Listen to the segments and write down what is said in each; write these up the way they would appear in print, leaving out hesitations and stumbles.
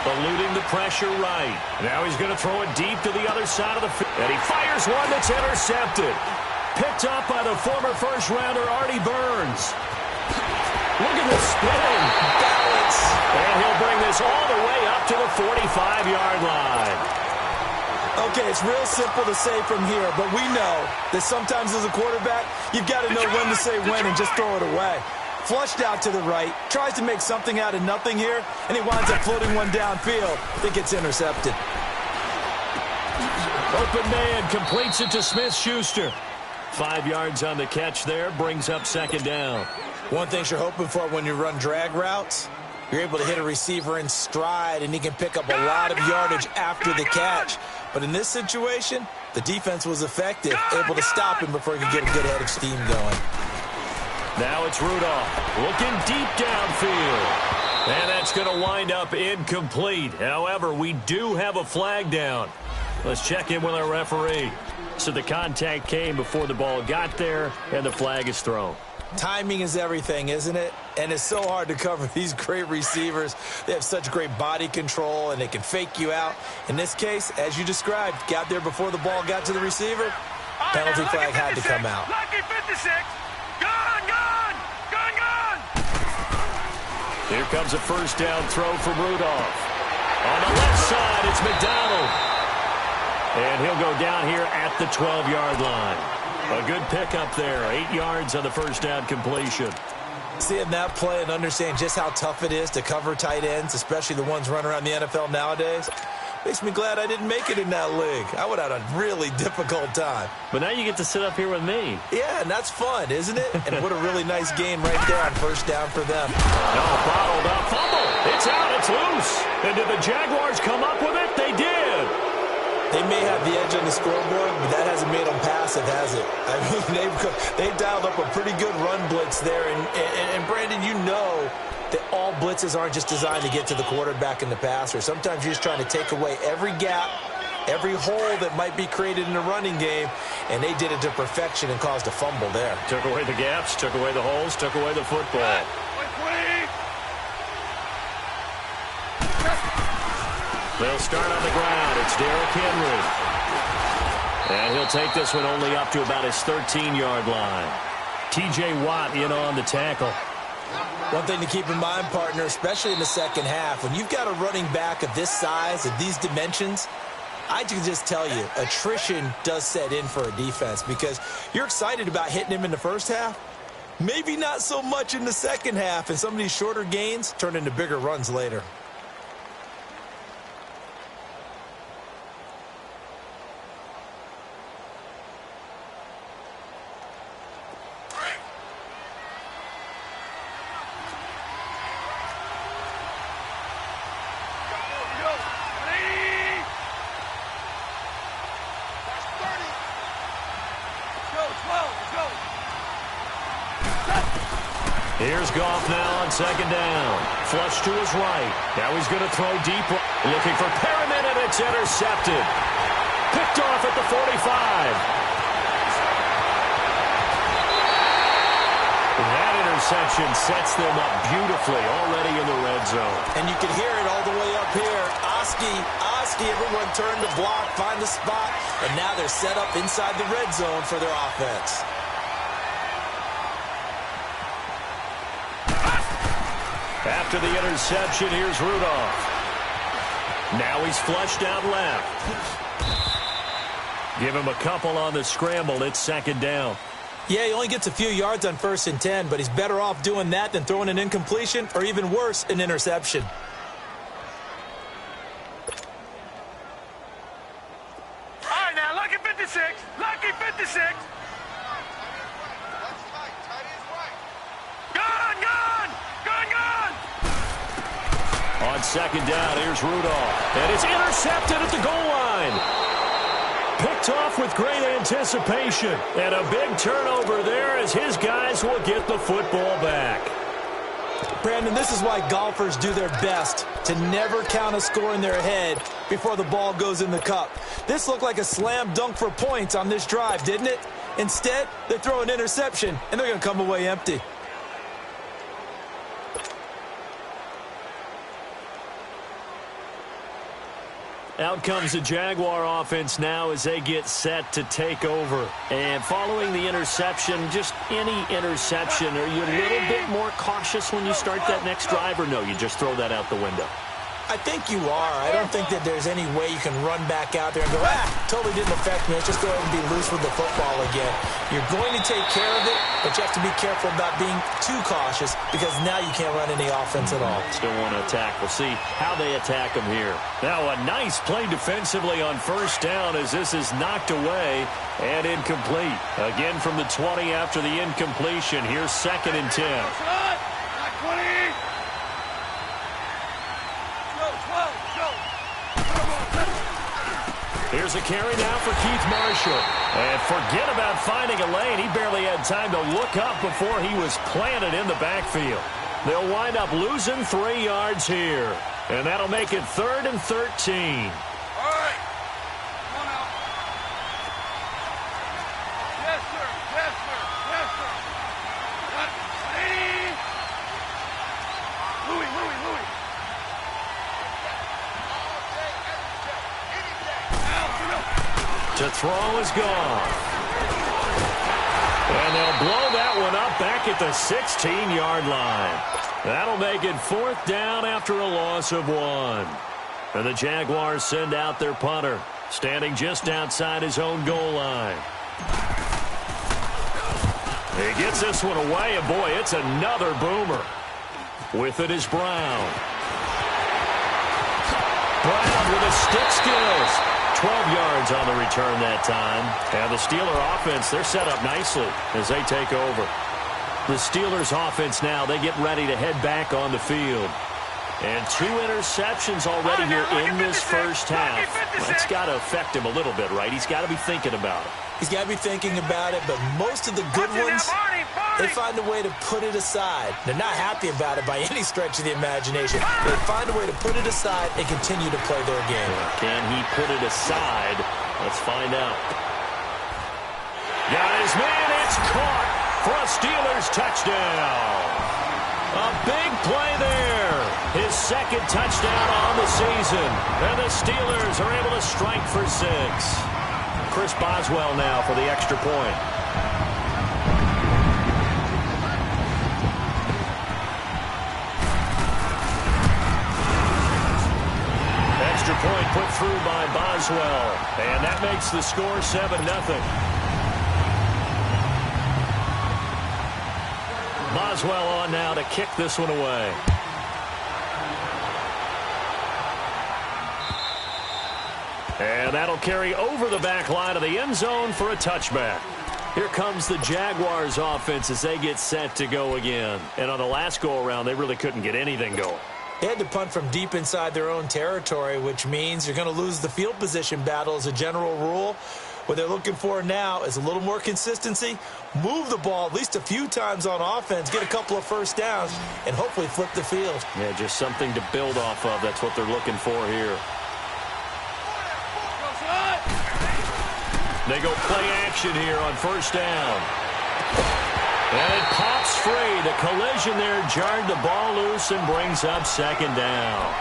eluding the pressure right. Now he's going to throw it deep to the other side of the field. And he fires one that's intercepted. Picked up by the former first-rounder Artie Burns. Look at the spin. Balance. And he'll bring this all the way up to the 45-yard line. Okay, it's real simple to say from here, but we know that sometimes as a quarterback, you've got to know when to say when and just throw it away. Flushed out to the right, tries to make something out of nothing here, and he winds up floating one downfield that gets intercepted. Open man completes it to Smith-Schuster. 5 yards on the catch there, brings up second down. One thing you're hoping for when you run drag routes, you're able to hit a receiver in stride, and he can pick up a lot of yardage after the catch. But in this situation, the defense was effective, able to stop him before he could get a good head of steam going. Now it's Rudolph looking deep downfield. And that's going to wind up incomplete. However, we do have a flag down. Let's check in with our referee. So the contact came before the ball got there, and the flag is thrown. Timing is everything, isn't it? And it's so hard to cover these great receivers. They have such great body control, and they can fake you out. In this case, as you described, got there before the ball got to the receiver. Penalty flag had to come out. Lucky 56. Gone, gone, gone, gone. Here comes a first down throw from Rudolph. On the left side, it's McDonald. And he'll go down here at the 12-yard line. A good pickup there. 8 yards on the first down completion. Seeing that play and understand just how tough it is to cover tight ends, especially the ones running around the NFL nowadays, makes me glad I didn't make it in that league. I would have had a really difficult time. But now you get to sit up here with me. Yeah, and that's fun, isn't it? And what a really nice game right there on first down for them. No, bottled up. Fumble. It's out. It's loose. And did the Jaguars come up with it? They did. They may have the edge on the scoreboard, but that hasn't made them passive, has it? I mean, they've dialed up a pretty good run blitz there. And Brandon, you know that all blitzes aren't just designed to get to the quarterback and the passer. Sometimes you're just trying to take away every gap, every hole that might be created in the running game, and they did it to perfection and caused a fumble there. Took away the gaps, took away the holes, took away the football. They'll start on the ground. It's Derrick Henry. And he'll take this one only up to about his 13-yard line. T.J. Watt in on the tackle. One thing to keep in mind, partner, especially in the second half, when you've got a running back of this size, of these dimensions, I can just tell you, attrition does set in for a defense because you're excited about hitting him in the first half. Maybe not so much in the second half, and some of these shorter gains turn into bigger runs later. Here's Goff now on second down. Flush to his right. Now he's going to throw deep. Looking for Perriman, and it's intercepted. Picked off at the 45. That interception sets them up beautifully already in the red zone. And you can hear it all the way up here. Oski, everyone turn to block, find the spot, and now they're set up inside the red zone for their offense. After the interception, here's Rudolph. Now he's flushed out left. Give him a couple on the scramble. It's second down. Yeah, he only gets a few yards on 1st and 10, but he's better off doing that than throwing an incompletion or even worse, an interception. All right, now, lucky 56. Lucky 56. On second down, here's Rudolph. And it's intercepted at the goal line. Picked off with great anticipation. And a big turnover there as his guys will get the football back. Brandon, this is why golfers do their best to never count a score in their head before the ball goes in the cup. This looked like a slam dunk for points on this drive, didn't it? Instead, they throw an interception, and they're going to come away empty. Out comes the Jaguar offense now as they get set to take over. And following the interception, just any interception, are you a little bit more cautious when you start that next drive, or no, you just throw that out the window? I think you are. I don't think that there's any way you can run back out there and go, totally didn't affect me. Let's just go ahead and be loose with the football again. You're going to take care of it, but you have to be careful about being too cautious because now you can't run any offense at all. Still want to attack. We'll see how they attack them here. Now a nice play defensively on first down as this is knocked away and incomplete. Again from the 20 after the incompletion. Here's 2nd and 10. Here's a carry now for Keith Marshall. And forget about finding a lane. He barely had time to look up before he was planted in the backfield. They'll wind up losing 3 yards here. And that'll make it 3rd and 13. All right. Come on out. Yes, sir. Yes, sir. Yes, sir. Got it. Louis. To throw is gone. And they'll blow that one up back at the 16-yard line. That'll make it 4th down after a loss of 1. And the Jaguars send out their punter, standing just outside his own goal line. He gets this one away, and boy, it's another boomer. With it is Brown. Brown with his stick skills. 12 yards on the return that time. And the Steeler offense, they're set up nicely as they take over. The Steelers offense now, they get ready to head back on the field. And 2 interceptions already here in this first half. That's got to affect him a little bit, right? He's got to be thinking about it. He's got to be thinking about it, but most of the good ones, they find a way to put it aside. They're not happy about it by any stretch of the imagination. They find a way to put it aside and continue to play their game. Can he put it aside? Let's find out. Got his man. It's caught for a Steelers touchdown. A big play there. His 2nd touchdown on the season. And the Steelers are able to strike for 6. Chris Boswell now for the extra point. Extra point put through by Boswell. And that makes the score 7-0. Boswell on now to kick this one away. And that'll carry over the back line of the end zone for a touchback. Here comes the Jaguars offense as they get set to go again. And on the last go-around, they really couldn't get anything going. They had to punt from deep inside their own territory, which means you're going to lose the field position battle as a general rule. What they're looking for now is a little more consistency, move the ball at least a few times on offense, get a couple of first downs, and hopefully flip the field. Yeah, just something to build off of. That's what they're looking for here. They go play action here on first down. And it pops free. The collision there jarred the ball loose and brings up 2nd down.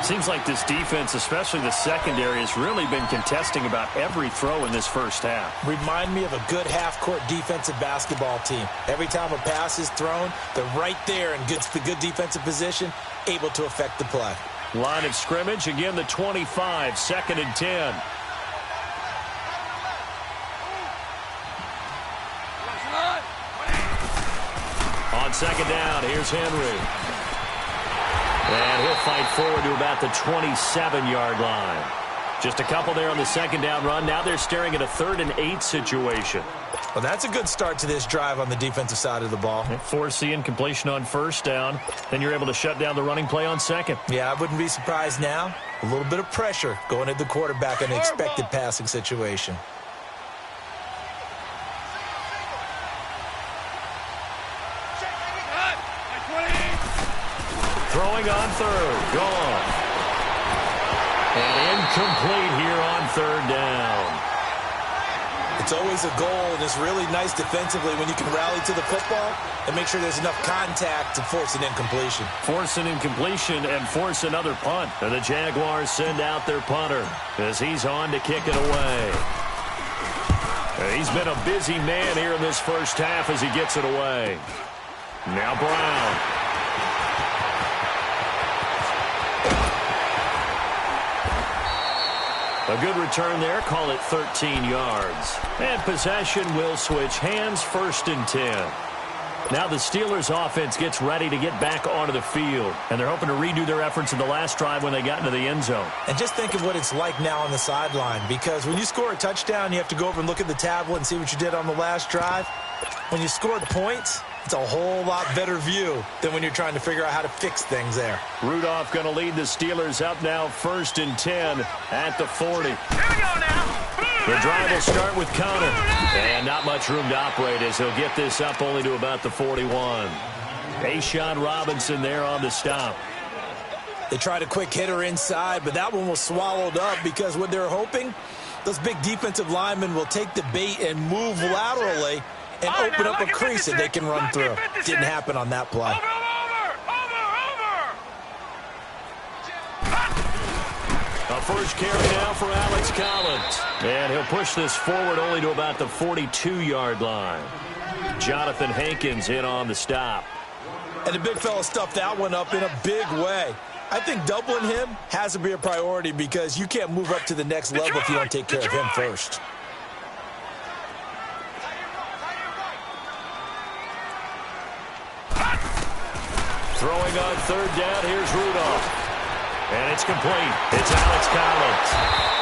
Seems like this defense, especially the secondary, has really been contesting about every throw in this first half. Remind me of a good half-court defensive basketball team. Every time a pass is thrown, they're right there and gets the good defensive position, able to affect the play. Line of scrimmage, again the 25, 2nd and 10. On 2nd down, here's Henry. And he'll fight forward to about the 27-yard line. Just a couple there on the 2nd down run. Now they're staring at a 3rd and 8 situation. Well, that's a good start to this drive on the defensive side of the ball. Force the incompletion on first down. Then you're able to shut down the running play on 2nd. Yeah, I wouldn't be surprised now. A little bit of pressure going at the quarterback in an expected passing situation. Throwing on 3rd. Gone. And incomplete here on 3rd down. The It's always a goal, and it's really nice defensively when you can rally to the football and make sure there's enough contact to force an incompletion. Force an incompletion and force another punt. And the Jaguars send out their punter as he's on to kick it away. He's been a busy man here in this first half as he gets it away. Now Brown. A good return there. Call it 13 yards. And possession will switch hands, 1st and 10. Now the Steelers offense gets ready to get back onto the field. And they're hoping to redo their efforts in the last drive when they got into the end zone. And just think of what it's like now on the sideline. Because when you score a touchdown, you have to go over and look at the tablet and see what you did on the last drive. When you scored points, it's a whole lot better view than when you're trying to figure out how to fix things there. Rudolph going to lead the Steelers up now, 1st and 10 at the 40. Here we go now. The drive will start with Connor. And not much room to operate as he'll get this up only to about the 41. Ashawn Robinson there on the stop. They tried a quick hitter inside, but that one was swallowed up because what they're hoping, those big defensive linemen will take the bait and move laterally and open up a crease that they can run through. Didn't happen on that play. Over. A first carry now for Alex Collins. And he'll push this forward only to about the 42-yard line. Jonathan Hankins in on the stop. And the big fella stuffed that one up in a big way. I think doubling him has to be a priority because you can't move up to the next level if you don't take care of him first. Throwing on 3rd down, here's Rudolph. And it's complete. It's Alex Collins.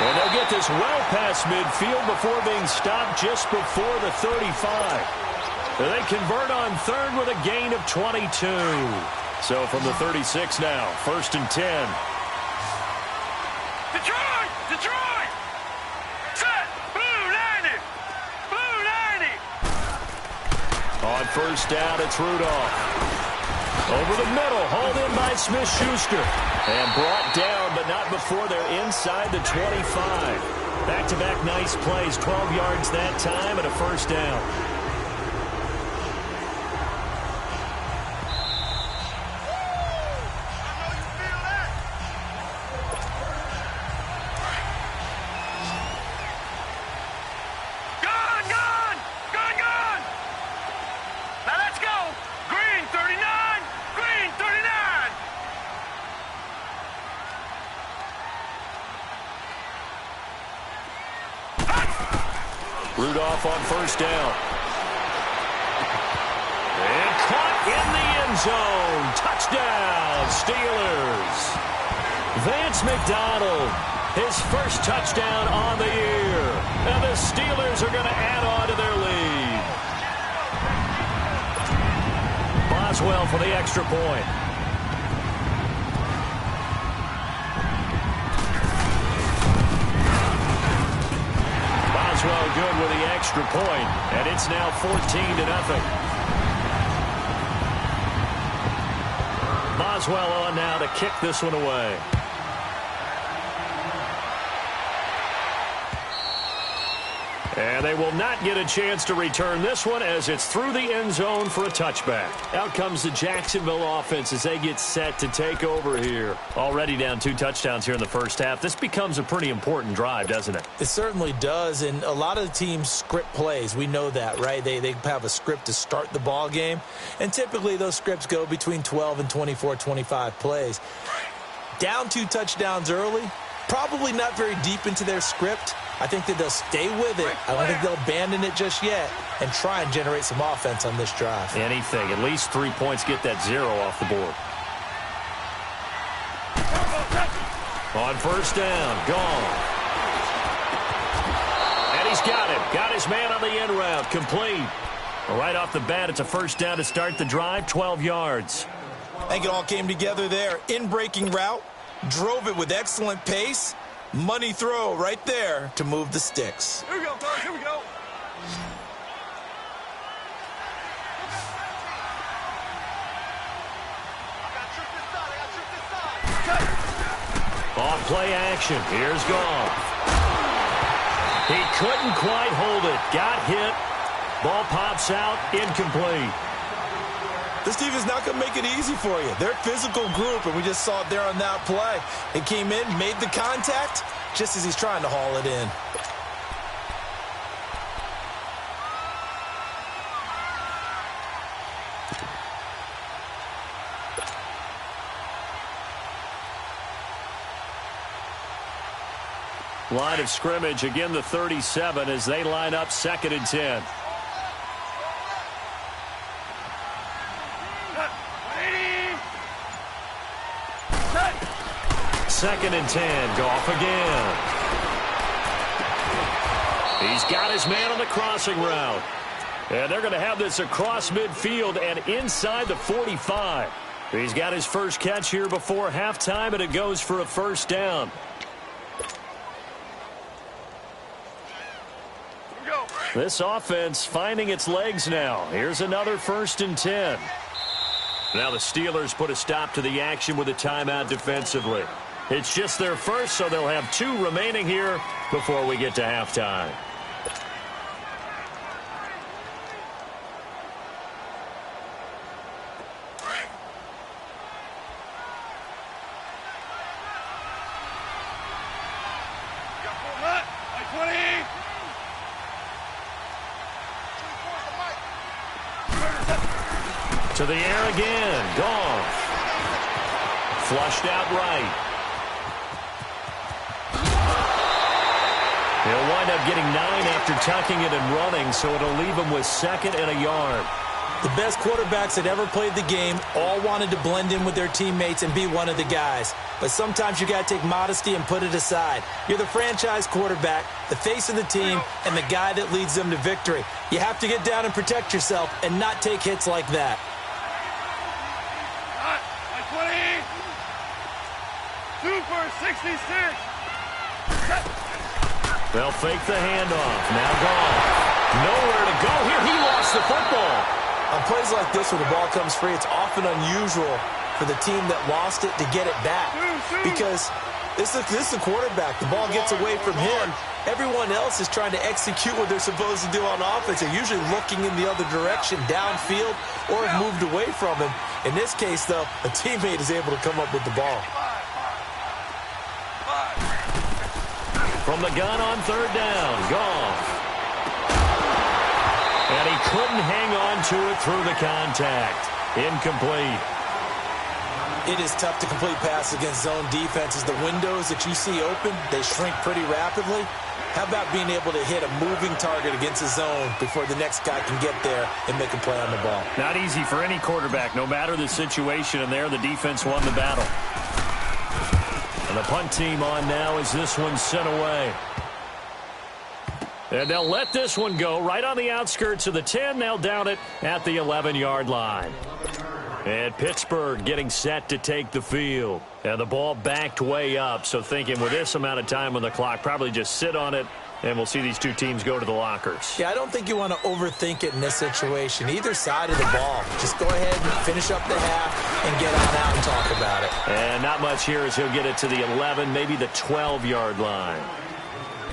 And they'll get this well past midfield before being stopped just before the 35. And they convert on 3rd with a gain of 22. So from the 36 now, 1st and 10. Detroit! Set! Blue 90! Blue 90! On 1st down, it's Rudolph. Over the middle, hauled in by Smith-Schuster. And brought down, but not before they're inside the 25. Back-to-back nice plays, 12 yards that time and a 1st down. Rudolph on 1st down. And caught in the end zone. Touchdown, Steelers. Vance McDonald, his first touchdown on the year. And the Steelers are going to add on to their lead. Boswell for the extra point. Boswell good with the extra point, and it's now 14-0. Boswell on now to kick this one away. And they will not get a chance to return this one as it's through the end zone for a touchback. Out comes the Jacksonville offense as they get set to take over here. Already down 2 touchdowns here in the first half. This becomes a pretty important drive, doesn't it? It certainly does, and a lot of the teams script plays. We know that, right? They have a script to start the ball game, and typically those scripts go between 12 and 24, 25 plays. Down 2 touchdowns early, probably not very deep into their script. I think that they'll stay with it. I don't think they'll abandon it just yet and try and generate some offense on this drive. Anything. At least 3 points, get that 0 off the board. On 1st down, gone. And he's got it. Got his man on the end route. Complete. Right off the bat, it's a 1st down to start the drive, 12 yards. I think it all came together there. In-breaking route, drove it with excellent pace. Money throw right there to move the sticks. Here we go, fellas. Here we go. On play action, here's Goff. He couldn't quite hold it. Got hit. Ball pops out. Incomplete. This defense is not going to make it easy for you. They're a physical group, and we just saw it there on that play. He came in, made the contact, just as he's trying to haul it in. Line of scrimmage, again the 37 as they line up 2nd and 10. Second and 10. Goff again. He's got his man on the crossing route. And they're going to have this across midfield and inside the 45. He's got his first catch here before halftime, and it goes for a first down. This offense finding its legs now. Here's another 1st and 10. Now the Steelers put a stop to the action with a timeout defensively. It's just their first, so they'll have 2 remaining here before we get to halftime. To the air again. Goff. Flushed out right. He'll wind up getting 9 after tucking it and running, so it'll leave him with 2nd and a yard. The best quarterbacks that ever played the game all wanted to blend in with their teammates and be one of the guys. But sometimes you got to take modesty and put it aside. You're the franchise quarterback, the face of the team, and the guy that leads them to victory. You have to get down and protect yourself and not take hits like that. Super 66. They'll fake the handoff. Now Goff. Nowhere to go here. He lost the football. On plays like this where the ball comes free, it's often unusual for the team that lost it to get it back. Because this is the quarterback. The ball gets away from him. Everyone else is trying to execute what they're supposed to do on offense. They're usually looking in the other direction, downfield, or have moved away from him. In this case, though, a teammate is able to come up with the ball. From the gun on 3rd down, Goff. And he couldn't hang on to it through the contact. Incomplete. It is tough to complete passes against zone defenses. The windows that you see open, they shrink pretty rapidly. How about being able to hit a moving target against a zone before the next guy can get there and make a play on the ball? Not easy for any quarterback, no matter the situation, and there the defense won the battle. And the punt team on now as this one's sent away. And they'll let this one go right on the outskirts of the 10. They'll down it at the 11-yard line. And Pittsburgh getting set to take the field. And the ball backed way up, so thinking with this amount of time on the clock, probably just sit on it, and we'll see these 2 teams go to the lockers. Yeah, I don't think you want to overthink it in this situation. Either side of the ball. Just go ahead and finish up the half and get on out and talk about it. And not much here as he'll get it to the 11, maybe the 12-yard line.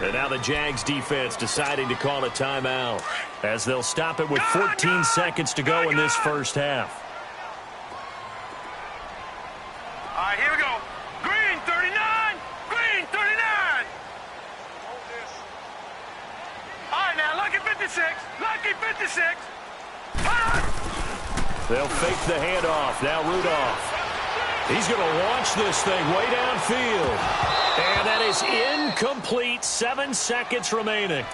And now the Jags defense deciding to call a timeout as they'll stop it with 14 seconds to go in this first half. All right, here we go. Green 39. Green 39. Hold this. All right, now, lucky 56. Lucky 56. They'll fake the handoff. Now Rudolph. He's going to launch this thing way downfield. And that is incomplete. 7 seconds remaining.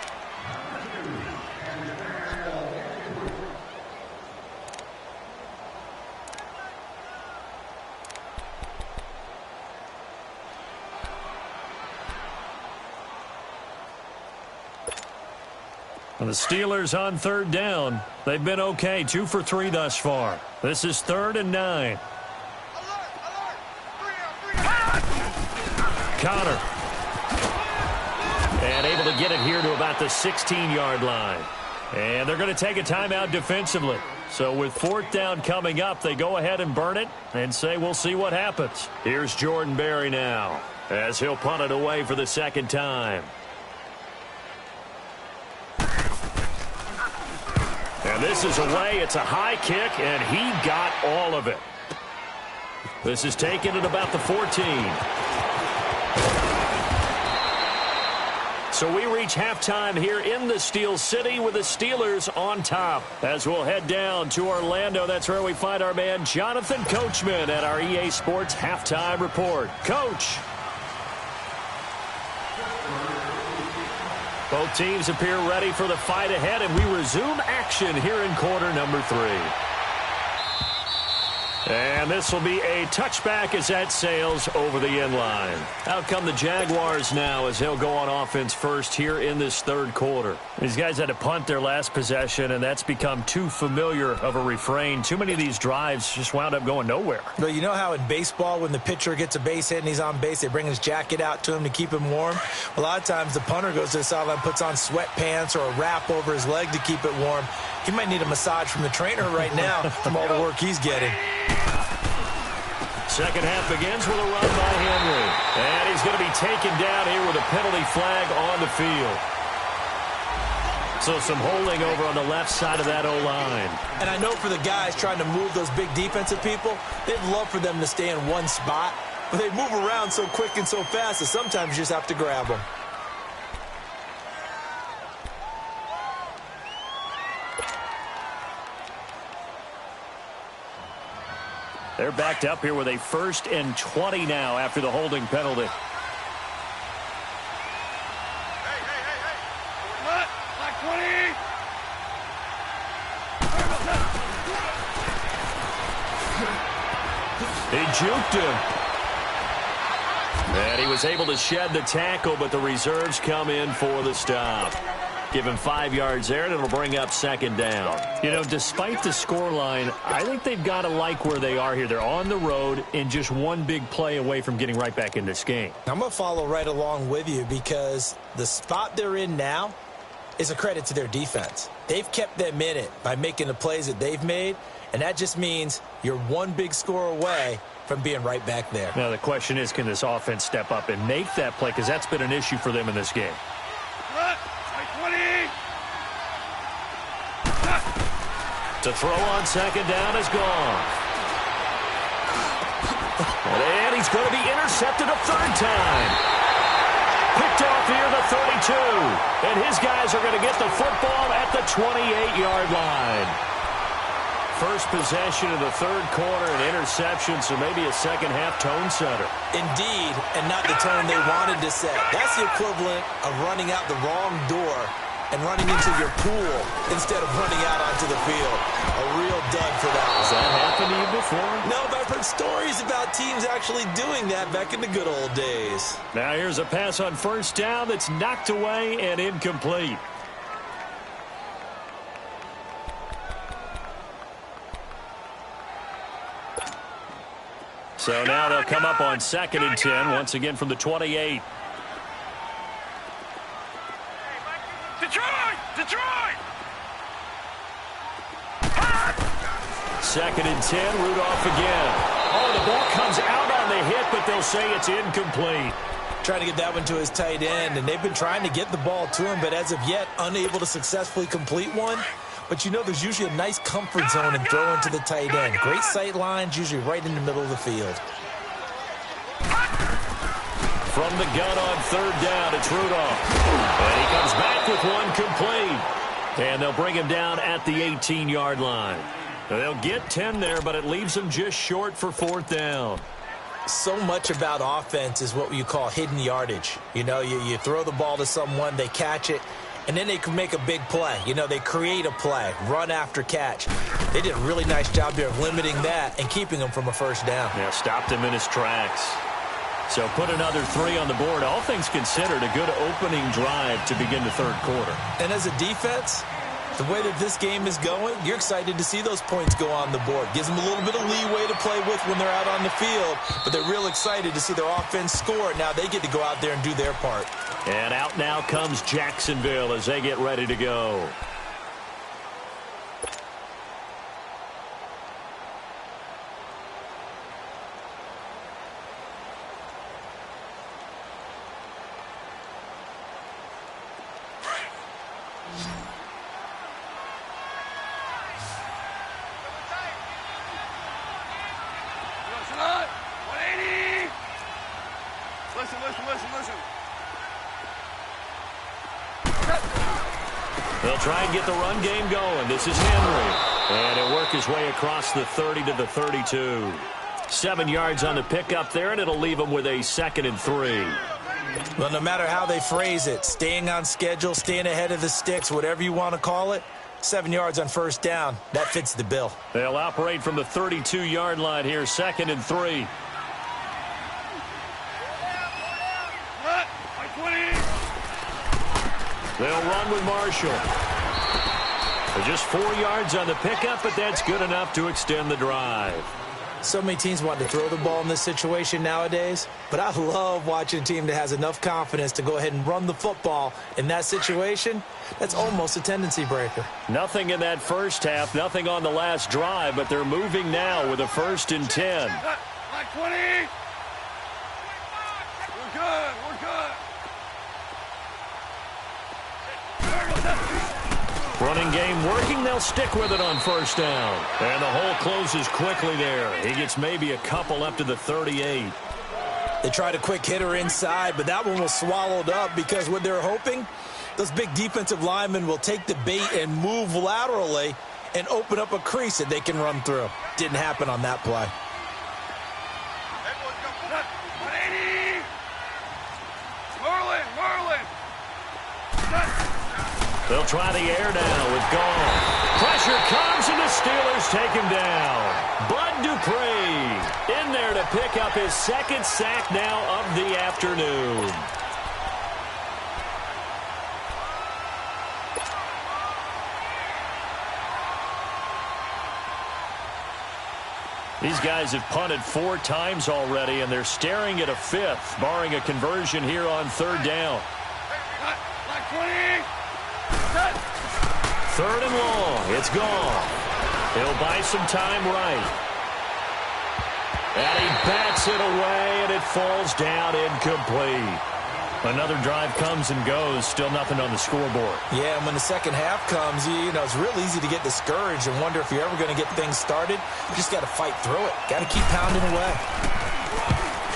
And the Steelers on 3rd down. They've been okay. 2 for 3 thus far. This is 3rd and 9. Connor. And able to get it here to about the 16-yard line. And they're going to take a timeout defensively. So with 4th down coming up, they go ahead and burn it and say we'll see what happens. Here's Jordan Berry now as he'll punt it away for the 2nd time. And this is away. It's a high kick, and he got all of it. This is taken at about the 14. So we reach halftime here in the Steel City with the Steelers on top. As we'll head down to Orlando, that's where we find our man Jonathan Coachman at our EA Sports Halftime Report. Coach. Both teams appear ready for the fight ahead, and we resume action here in quarter number 3. And this will be a touchback as that sails over the end line. Out come the Jaguars now as they'll go on offense first here in this third quarter. These guys had to punt their last possession, and that's become too familiar of a refrain. Too many of these drives just wound up going nowhere. Well, you know how in baseball when the pitcher gets a base hit and he's on base, they bring his jacket out to him to keep him warm? A lot of times the punter goes to the sideline, puts on sweatpants or a wrap over his leg to keep it warm. He might need a massage from the trainer right now from all the work he's getting. Second half begins with a run by Henry. And he's going to be taken down here with a penalty flag on the field. So some holding over on the left side of that O-line. And I know for the guys trying to move those big defensive people, they'd love for them to stay in one spot. But they move around so quick and so fast that sometimes you just have to grab them. They're backed up here with a 1st and 20 now after the holding penalty. Hey. What? Like 20? He juked him. And he was able to shed the tackle, but the reserves come in for the stop. Give him 5 yards there, and it'll bring up second down. You know, despite the scoreline, I think they've got to like where they are here. They're on the road and just one big play away from getting right back in this game. I'm going to follow right along with you because the spot they're in now is a credit to their defense. They've kept them in it by making the plays that they've made, and that just means you're one big score away from being right back there. Now, the question is, can this offense step up and make that play? Because that's been an issue for them in this game. To throw on second down is gone. And he's going to be intercepted a third time. Picked off here the 32. And his guys are going to get the football at the 28-yard line. First possession of the third quarter, an interception, so maybe a second-half tone setter. Indeed, and not the tone they wanted to set. That's the equivalent of running out the wrong door and running into your pool instead of running out onto the field. A real dud for that. Has that happened to you before? No, but I've heard stories about teams actually doing that back in the good old days. Now here's a pass on first down that's knocked away and incomplete. So now they'll come up on 2nd and 10, once again from the 28. Detroit! 2nd and 10, Rudolph again. Oh, the ball comes out on the hit, but they'll say it's incomplete. Trying to get that one to his tight end, and they've been trying to get the ball to him, but as of yet, unable to successfully complete one. But you know there's usually a nice comfort zone in throwing to the tight end. Great sight lines, usually right in the middle of the field. From the gun on third down, it's Rudolph. And he comes back with one complete. And they'll bring him down at the 18-yard line. They'll get 10 there, but it leaves them just short for 4th down. So much about offense is what you call hidden yardage. You know, you throw the ball to someone, they catch it, and then they can make a big play. You know, they create a play, run after catch. They did a really nice job there of limiting that and keeping him from a first down. Yeah, stopped him in his tracks. So put another 3 on the board. All things considered, a good opening drive to begin the third quarter. And as a defense, the way that this game is going, you're excited to see those points go on the board. Gives them a little bit of leeway to play with when they're out on the field, but they're real excited to see their offense score. Now they get to go out there and do their part. And out now comes Jacksonville as they get ready to go. Listen, listen, listen, listen. They'll try and get the run game going. This is Henry. And he'll work his way across the 30 to the 32. 7 yards on the pickup there, and it'll leave him with a 2nd and 3. Well, no matter how they phrase it, staying on schedule, staying ahead of the sticks, whatever you want to call it, 7 yards on first down, that fits the bill. They'll operate from the 32-yard line here, 2nd and 3. They'll run with Marshall. Just 4 yards on the pickup, but that's good enough to extend the drive. So many teams want to throw the ball in this situation nowadays, but I love watching a team that has enough confidence to go ahead and run the football in that situation. That's almost a tendency breaker. Nothing in that first half, nothing on the last drive, but they're moving now with a 1st and 10. Like 20. We're good. We're good. Running game working. They'll stick with it on first down. And the hole closes quickly there. He gets maybe a couple up to the 38. They tried a quick hitter inside, but that one was swallowed up because what they're hoping, those big defensive linemen will take the bait and move laterally and open up a crease that they can run through. Didn't happen on that play. 180. Merlin. They'll try the air down with Gall. Pressure comes, and the Steelers take him down. Bud Dupree in there to pick up his 2nd sack now of the afternoon. These guys have punted 4 times already, and they're staring at a 5th, barring a conversion here on 3rd down. Like 20. 3rd and long. It's gone. He'll buy some time right. And he bats it away, and it falls down incomplete. Another drive comes and goes. Still nothing on the scoreboard. Yeah, and when the second half comes, you know, it's real easy to get discouraged and wonder if you're ever going to get things started. You just got to fight through it. Got to keep pounding away.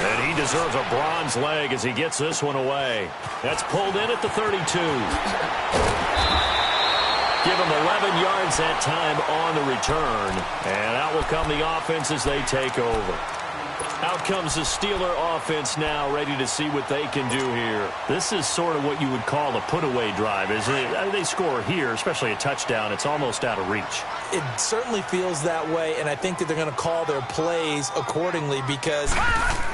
And he deserves a bronze leg as he gets this one away. That's pulled in at the 32. Give him 11 yards that time on the return. And out will come the offense as they take over. Out comes the Steeler offense now, ready to see what they can do here. This is sort of what you would call a put-away drive, isn't it? They score here, especially a touchdown. It's almost out of reach. It certainly feels that way, and I think that they're going to call their plays accordingly because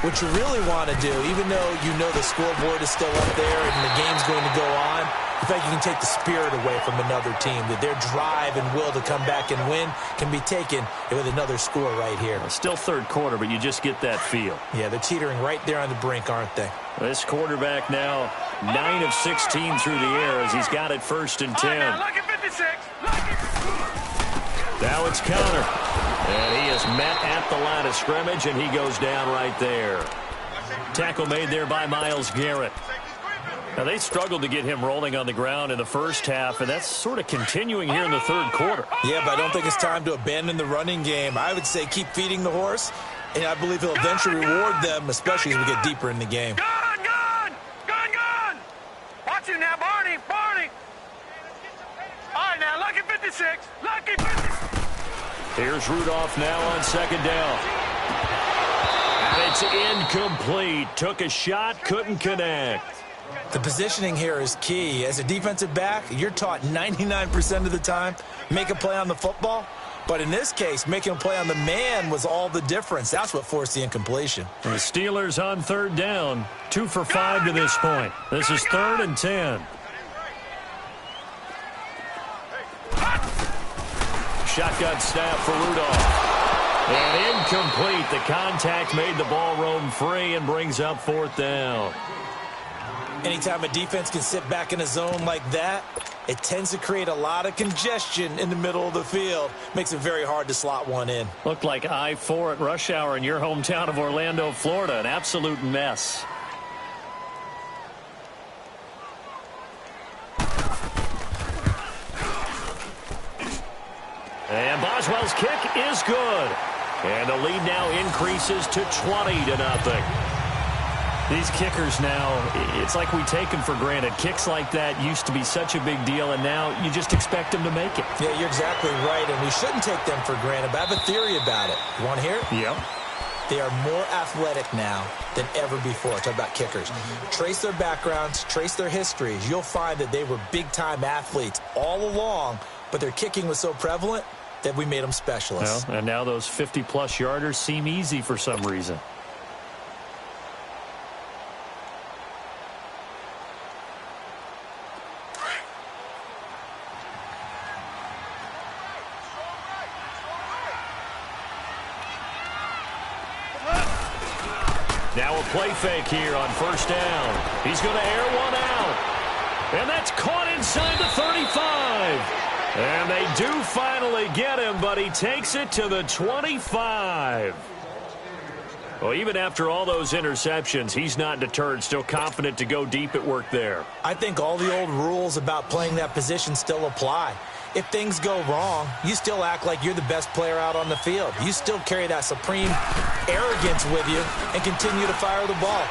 what you really want to do, even though you know the scoreboard is still up there and the game's going to go on, in fact, you can take the spirit away from another team, that their drive and will to come back and win can be taken with another score right here. Still 3rd quarter, but you just get that feel. Yeah, they're teetering right there on the brink, aren't they? This quarterback now 9 of 16 through the air as he's got it 1st and 10. Now, look at 56. Now it's counter. And he is met at the line of scrimmage, and he goes down right there. Tackle made there by Myles Garrett. Now, they struggled to get him rolling on the ground in the first half, and that's sort of continuing here in the 3rd quarter. Yeah, but I don't think it's time to abandon the running game. I would say keep feeding the horse, and I believe he'll eventually reward them, especially as we get deeper in the game. Gun. Watch him now, Barney. All right, now, lucky 56. Lucky 56. Here's Rudolph now on 2nd down. And it's incomplete. Took a shot, couldn't connect. The positioning here is key. As a defensive back, you're taught 99% of the time, make a play on the football. But in this case, making a play on the man was all the difference. That's what forced the incompletion. The Steelers on 3rd down, 2 for 5 to this point. This is 3rd and 10. Shotgun snap for Rudolph. And incomplete. The contact made the ball roam free and brings up 4th down. Anytime a defense can sit back in a zone like that, it tends to create a lot of congestion in the middle of the field. Makes it very hard to slot one in. Looked like I-4 at rush hour in your hometown of Orlando, Florida. An absolute mess. And Boswell's kick is good. And the lead now increases to 20-0. These kickers now, it's like we take them for granted. Kicks like that used to be such a big deal, and now you just expect them to make it. Yeah, you're exactly right, and we shouldn't take them for granted, but I have a theory about it. You want to hear it? Yep. They are more athletic now than ever before. Talk about kickers. Trace their backgrounds, trace their histories. You'll find that they were big-time athletes all along, but their kicking was so prevalent that we made them specialists. Well, and now those 50-plus yarders seem easy for some reason. Now a play fake here on first down. He's going to air one out. And that's caught inside the 35. And they do finally get him, but he takes it to the 25. Well, even after all those interceptions, he's not deterred, still confident to go deep at work there. I think all the old rules about playing that position still apply. If things go wrong, you still act like you're the best player out on the field. You still carry that supreme arrogance with you and continue to fire the ball.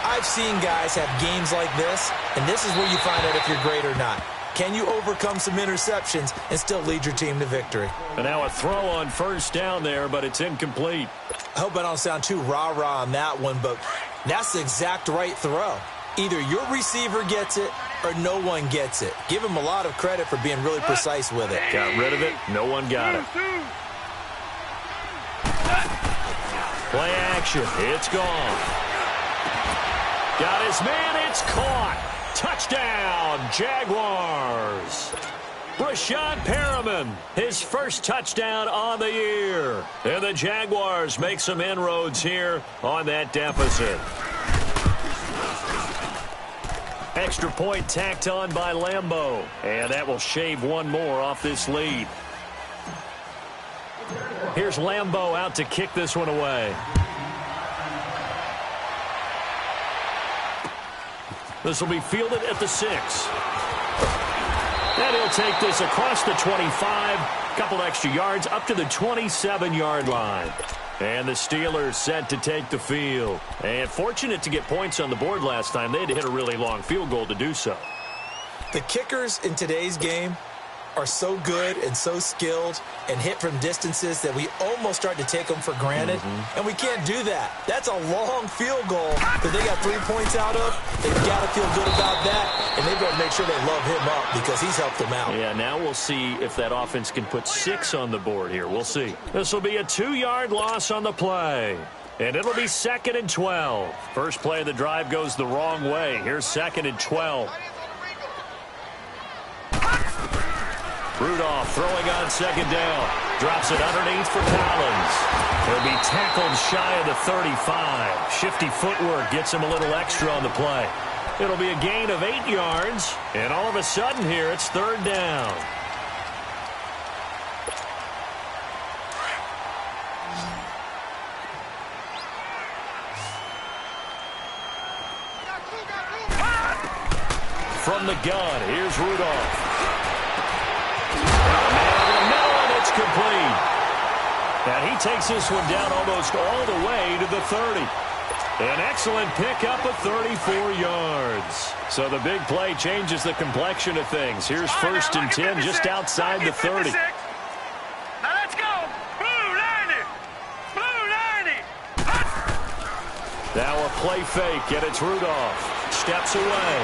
I've seen guys have games like this, and this is where you find out if you're great or not. Can you overcome some interceptions and still lead your team to victory? And now a throw on first down there, but it's incomplete. I hope I don't sound too rah-rah on that one, but that's the exact right throw. Either your receiver gets it or no one gets it. Give him a lot of credit for being really precise with it. Got rid of it. No one got it. Play action. It's gone. Got his man. It's caught. Touchdown, Jaguars. Brashad Perriman, his first touchdown on the year. And the Jaguars make some inroads here on that deficit. Extra point tacked on by Lambeau. And that will shave one more off this lead. Here's Lambeau out to kick this one away. This will be fielded at the 6. And he'll take this across the 25. Couple extra yards up to the 27-yard line. And the Steelers set to take the field. And fortunate to get points on the board last time. They had to hit a really long field goal to do so. The kickers in today's game are so good and so skilled and hit from distances that we almost start to take them for granted. And we can't do that. That's a long field goal that they got 3 points out of. They've got to feel good about that, and they've got to make sure they love him up because he's helped them out. Yeah, now we'll see if that offense can put 6 on the board here. We'll see. This will be a 2-yard loss on the play. And it'll be 2nd and 12. First play of the drive goes the wrong way. Here's 2nd and 12. Rudolph throwing on 2nd down. Drops it underneath for Collins. He'll be tackled shy of the 35. Shifty footwork gets him a little extra on the play. It'll be a gain of 8 yards. And all of a sudden here, it's 3rd down. From the gun, here's Rudolph. Complete. And he takes this one down almost all the way to the 30. An excellent pickup of 34 yards. So the big play changes the complexion of things. Here's 1st and 10 just outside the 30. Now let's go. Blue 90. Blue 90. Now a play fake, and it's Rudolph. Steps away.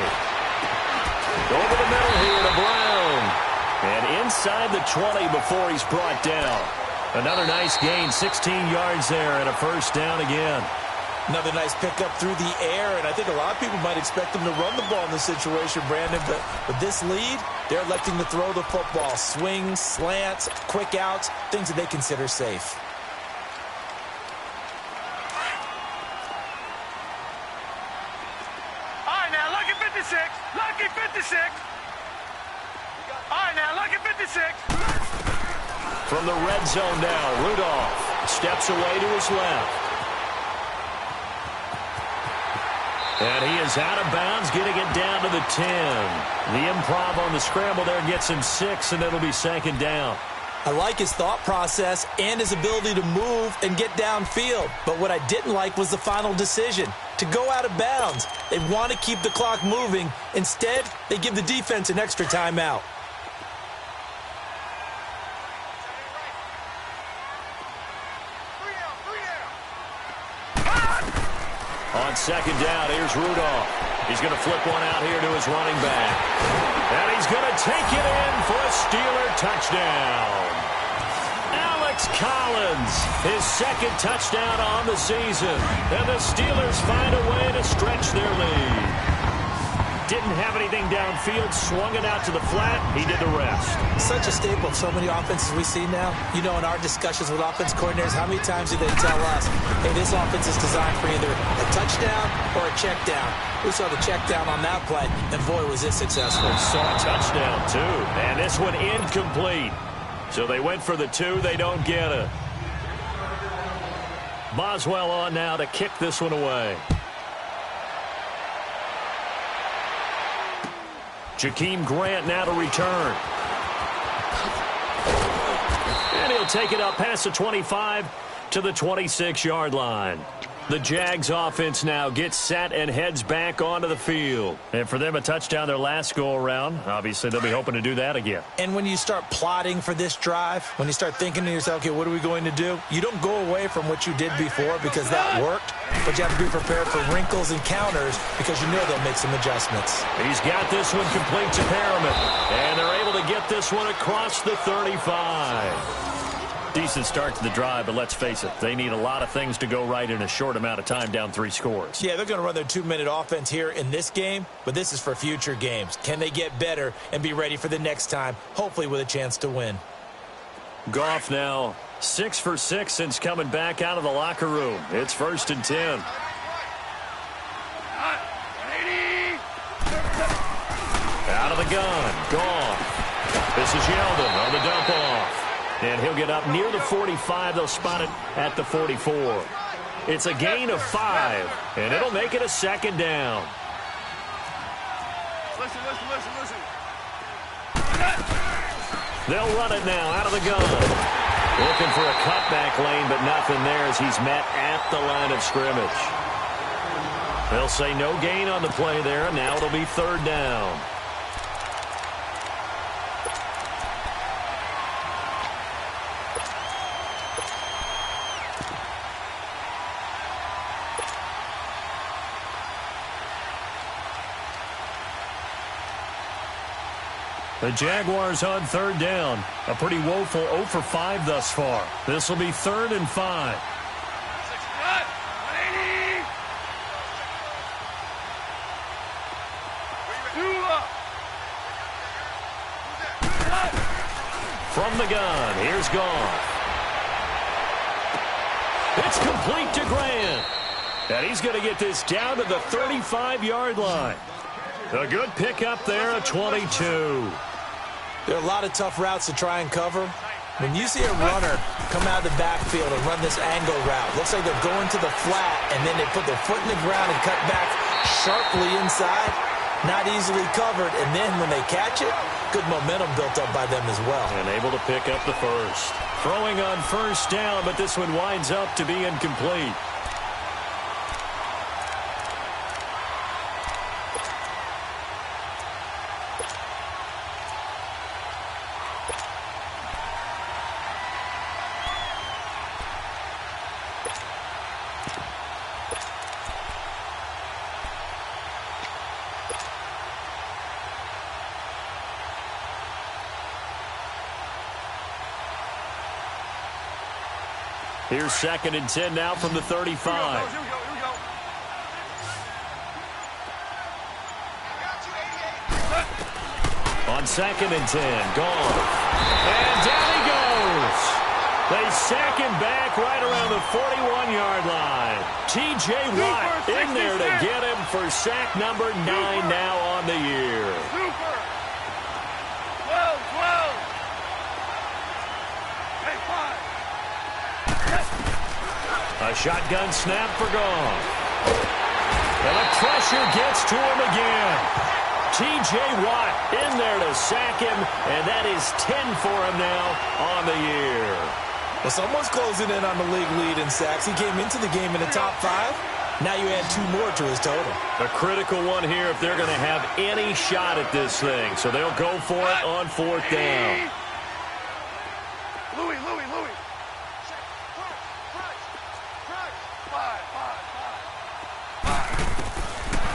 Over the middle here to Brown. And inside the 20 before he's brought down. Another nice gain, 16 yards there, and a 1st down again. Another nice pickup through the air, and I think a lot of people might expect them to run the ball in this situation, Brandon, but with this lead, they're electing to throw the football. Swings, slants, quick outs, things that they consider safe. All right, now, lucky 56. Lucky 56. All right, now, look at 56. From the red zone now, Rudolph steps away to his left. And he is out of bounds, getting it down to the 10. The improv on the scramble there gets him 6, and it'll be 2nd down. I like his thought process and his ability to move and get downfield. But what I didn't like was the final decision. to go out of bounds. They want to keep the clock moving. Instead, they give the defense an extra timeout. On second down, here's Rudolph. He's going to flip one out here to his running back. And he's going to take it in for a Steeler touchdown. Alex Collins, his second touchdown on the season. And the Steelers find a way to stretch their lead. Didn't have anything downfield, swung it out to the flat. He did the rest. Such a staple of so many offenses we see now. You know, in our discussions with offense coordinators, how many times do they tell us, hey, this offense is designed for either a touchdown or a check down. We saw the check down on that play, and boy, was it successful. Saw a touchdown, too. And this one incomplete. So they went for the 2. They don't get it. Boswell on now to kick this one away. Jakeem Grant now to return. And he'll take it up past the 25 to the 26-yard line. The Jags offense now gets set and heads back onto the field. And for them, a touchdown their last go-around. Obviously, they'll be hoping to do that again. And when you start plotting for this drive, when you start thinking to yourself, okay, what are we going to do? You don't go away from what you did before because that worked. But you have to be prepared for wrinkles and counters because you know they'll make some adjustments. He's got this one complete to Perriman. And they're able to get this one across the 35. Decent start to the drive, but let's face it, they need a lot of things to go right in a short amount of time, down 3 scores. Yeah, they're going to run their 2-minute offense here in this game, but this is for future games. Can they get better and be ready for the next time, hopefully with a chance to win? Goff now 6 for 6 since coming back out of the locker room. It's 1st and 10. Out of the gun, Goff. This is Yeldon on the dump off. And he'll get up near the 45. They'll spot it at the 44. It's a gain of 5, and it'll make it a 2nd down. Listen. They'll run it now out of the gun. Looking for a cutback lane, but nothing there as he's met at the line of scrimmage. They'll say no gain on the play there, and now it'll be 3rd down. The Jaguars on 3rd down. A pretty woeful 0 for 5 thus far. This will be 3rd and 5. From the gun, here's Goff. It's complete to Grant. And he's going to get this down to the 35-yard line. A good pickup there at 22. There are a lot of tough routes to try and cover. When you see a runner come out of the backfield and run this angle route, looks like they're going to the flat, and then they put their foot in the ground and cut back sharply inside. Not easily covered, and then when they catch it, good momentum built up by them as well. And able to pick up the first. Throwing on 1st down, but this one winds up to be incomplete. Here's 2nd and 10 now from the 35. Here we go. On 2nd and 10, gone. And down he goes. They sack him back right around the 41-yard line. T.J. Watt in there to get him for sack number 9 now on the year. Super. 12. Hey, 5. A shotgun snap for Goff. And the pressure gets to him again. T.J. Watt in there to sack him, and that is 10 for him now on the year. Well, someone's closing in on the league lead in sacks. He came into the game in the top 5. Now you add 2 more to his total. A critical one here if they're going to have any shot at this thing. So they'll go for it on 4th down. Louis.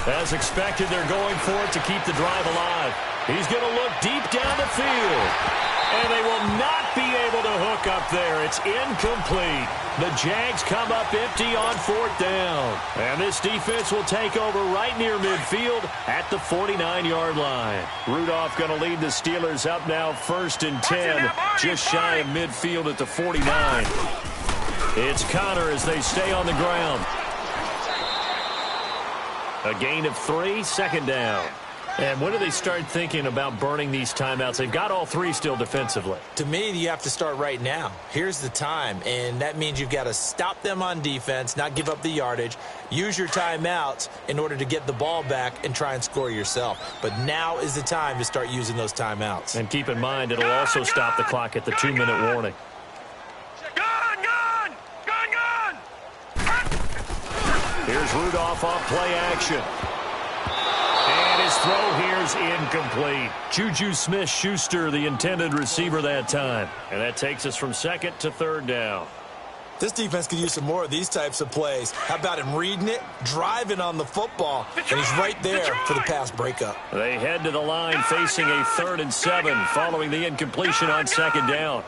As expected, they're going for it to keep the drive alive. He's going to look deep down the field. And they will not be able to hook up there. It's incomplete. The Jags come up empty on 4th down. And this defense will take over right near midfield at the 49-yard line. Rudolph going to lead the Steelers up now 1st and 10, just shy of midfield at the 49. It's Connor as they stay on the ground. A gain of 3, 2nd down. And when do they start thinking about burning these timeouts? They've got all 3 still defensively. To me, you have to start right now. Here's the time, and that means you've got to stop them on defense, not give up the yardage, use your timeouts in order to get the ball back and try and score yourself. But now is the time to start using those timeouts. And keep in mind, it'll also stop the clock at the 2-minute warning. Here's Rudolph off play action. And his throw here's incomplete. Juju Smith-Schuster, the intended receiver that time. And that takes us from 2nd to 3rd down. This defense could use some more of these types of plays. How about him reading it, driving on the football, and he's right there for the pass breakup. They head to the line facing a 3rd and 7 following the incompletion on 2nd down.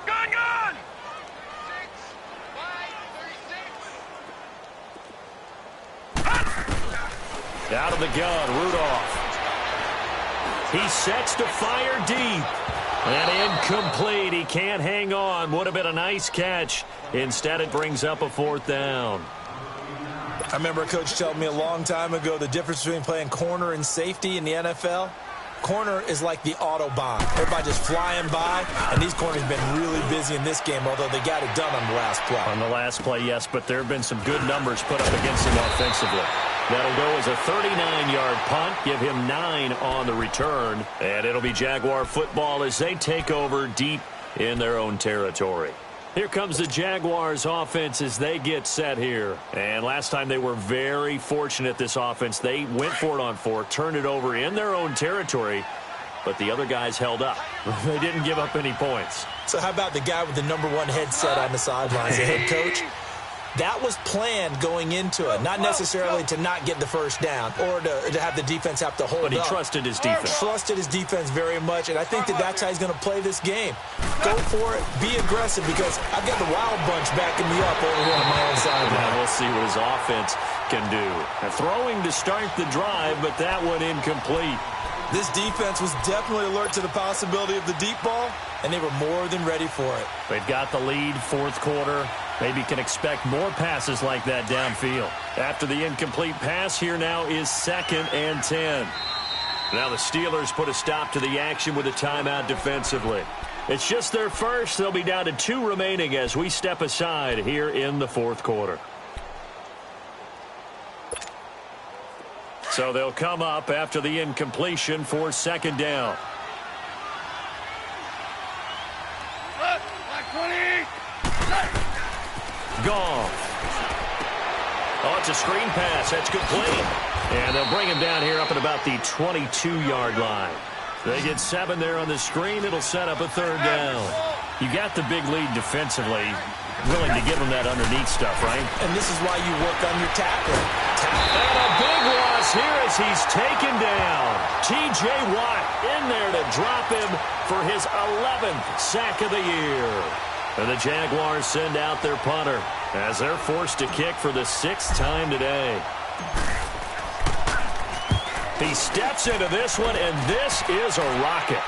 Out of the gun, Rudolph. He sets to fire deep. And incomplete. He can't hang on. Would have been a nice catch. Instead, it brings up a 4th down. I remember a coach telling me a long time ago the difference between playing corner and safety in the NFL. Corner is like the Autobahn. Everybody just flying by, and these corners have been really busy in this game, although they got it done on the last play. On the last play, yes, but there have been some good numbers put up against him offensively. That'll go as a 39-yard punt, give him 9 on the return, and it'll be Jaguar football as they take over deep in their own territory. Here comes the Jaguars offense as they get set here. And last time they were very fortunate, this offense. They went for it on 4, turned it over in their own territory, but the other guys held up. They didn't give up any points. So how about the guy with the #1 headset on the sidelines, the head coach? That was planned going into it, not necessarily to not get the first down or to have the defense have to hold up. But he trusted his defense. Trusted his defense very much, and I think that's how he's going to play this game. Go for it, be aggressive, because I've got the Wild Bunch backing me up over here on my own side. Now we'll see what his offense can do. Throwing to start the drive, but that one incomplete. This defense was definitely alert to the possibility of the deep ball, and they were more than ready for it. They've got the lead, 4th quarter. Maybe can expect more passes like that downfield. After the incomplete pass, here now is 2nd and 10. Now the Steelers put a stop to the action with a timeout defensively. It's just their first. They'll be down to 2 remaining as we step aside here in the 4th quarter. So they'll come up after the incompletion for 2nd down. Goff. Oh, it's a screen pass. That's complete. And they'll bring him down here up at about the 22-yard line. They get 7 there on the screen. It'll set up a 3rd down. You got the big lead defensively. Willing to give him that underneath stuff, right? And this is why you work on your tackling. And a big loss here as he's taken down. T.J. Watt in there to drop him for his 11th sack of the year. And the Jaguars send out their punter as they're forced to kick for the 6th time today. He steps into this one, and this is a rocket.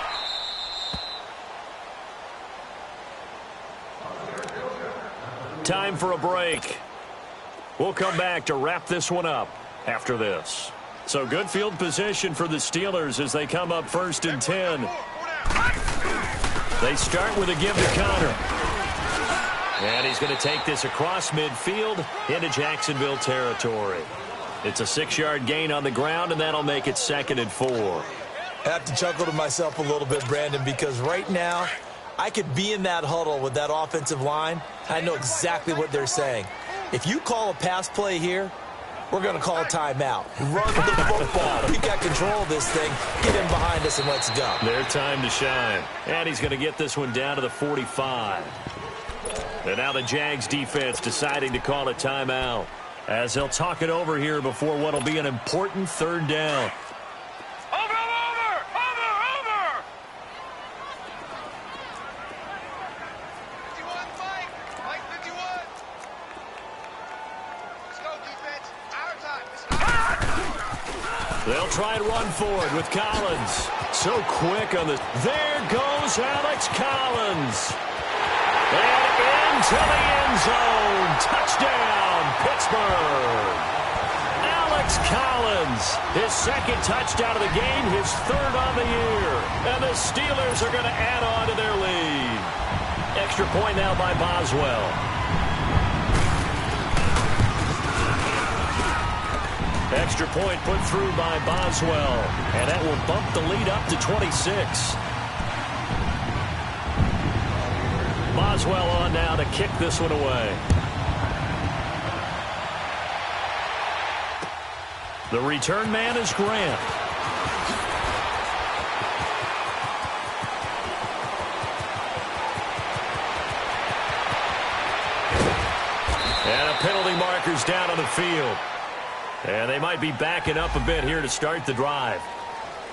Time for a break. We'll come back to wrap this one up after this. So good field position for the Steelers as they come up 1st and 10. They start with a give to Connor. And he's going to take this across midfield into Jacksonville territory. It's a 6-yard gain on the ground, and that'll make it 2nd and 4. I have to chuckle to myself a little bit, Brandon, because right now I could be in that huddle with that offensive line. I know exactly what they're saying. If you call a pass play here, we're going to call a timeout. Run the football. We got control of this thing. Get him behind us and let's go. Their time to shine. And he's going to get this one down to the 45. And now the Jags defense deciding to call a timeout as they'll talk it over here before what will be an important third down. They'll try and run forward with Collins. So quick on the... There goes Alex Collins. And into the end zone. Touchdown, Pittsburgh. Alex Collins, his second touchdown of the game, his third on the year. And the Steelers are going to add on to their lead. Extra point now by Boswell. Extra point put through by Boswell. And that will bump the lead up to 26. Boswell on now to kick this one away. The return man is Grant. And a penalty marker's down on the field. And they might be backing up a bit here to start the drive.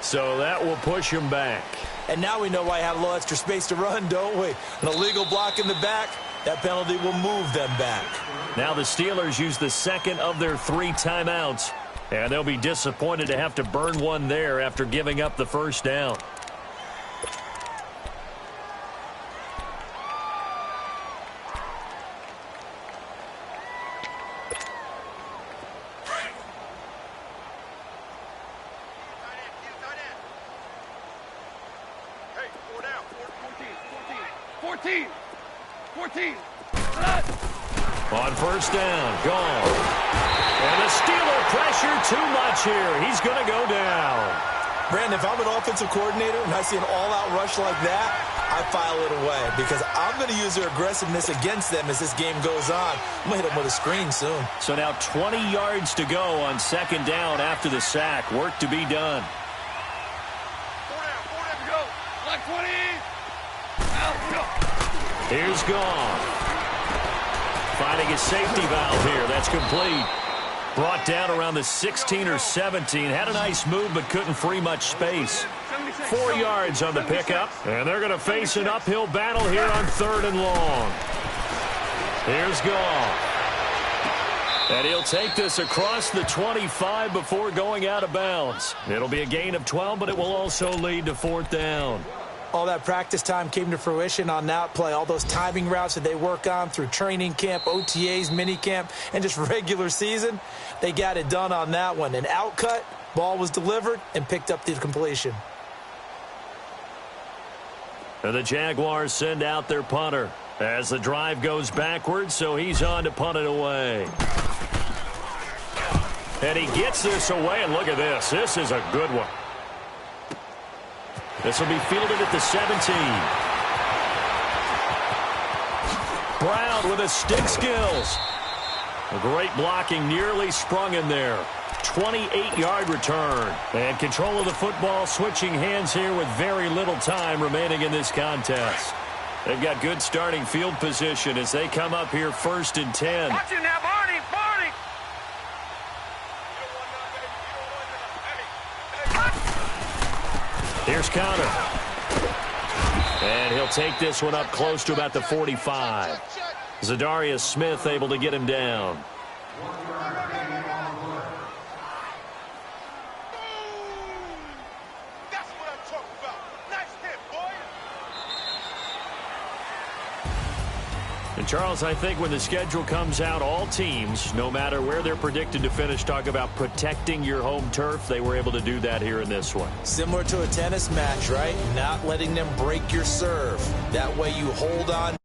So that will push them back. And now we know why I have a little extra space to run, don't we? An illegal block in the back, that penalty will move them back. Now the Steelers use the second of their 3 timeouts. And they'll be disappointed to have to burn one there after giving up the first down. On first down, gone. And the Steeler pressure too much here. He's going to go down. Brandon, if I'm an offensive coordinator and I see an all-out rush like that, I file it away because I'm going to use their aggressiveness against them as this game goes on. I'm going to hit them with a screen soon. So now 20 yards to go on second down after the sack. Work to be done. 4 down to go. Like 20. Here's gone. Finding a safety valve here. That's complete. Brought down around the 16 or 17. Had a nice move, but couldn't free much space. 4 yards on the pickup. And they're going to face an uphill battle here on 3rd and long. Here's gone. And he'll take this across the 25 before going out of bounds. It'll be a gain of 12, but it will also lead to 4th down. All that practice time came to fruition on that play. All those timing routes that they work on through training camp, OTAs, minicamp, and just regular season, they got it done on that one. An outcut, ball was delivered, and picked up the completion. And the Jaguars send out their punter as the drive goes backwards, so he's on to punt it away. And he gets this away, and look at this. This is a good one. This will be fielded at the 17. Brown with his stick skills. A great blocking, nearly sprung in there. 28-yard return. And control of the football, switching hands here with very little time remaining in this contest. They've got good starting field position as they come up here 1st and 10. Watch it now, Barney, Barney. Here's counter. And he'll take this one up close to about the 45. Zadarius Smith able to get him down. That's what I'm talking about. Nice hit, boy. And Charles, I think when the schedule comes out, all teams, no matter where they're predicted to finish, talk about protecting your home turf. They were able to do that here in this one. Similar to a tennis match, right? Not letting them break your serve. That way you hold on.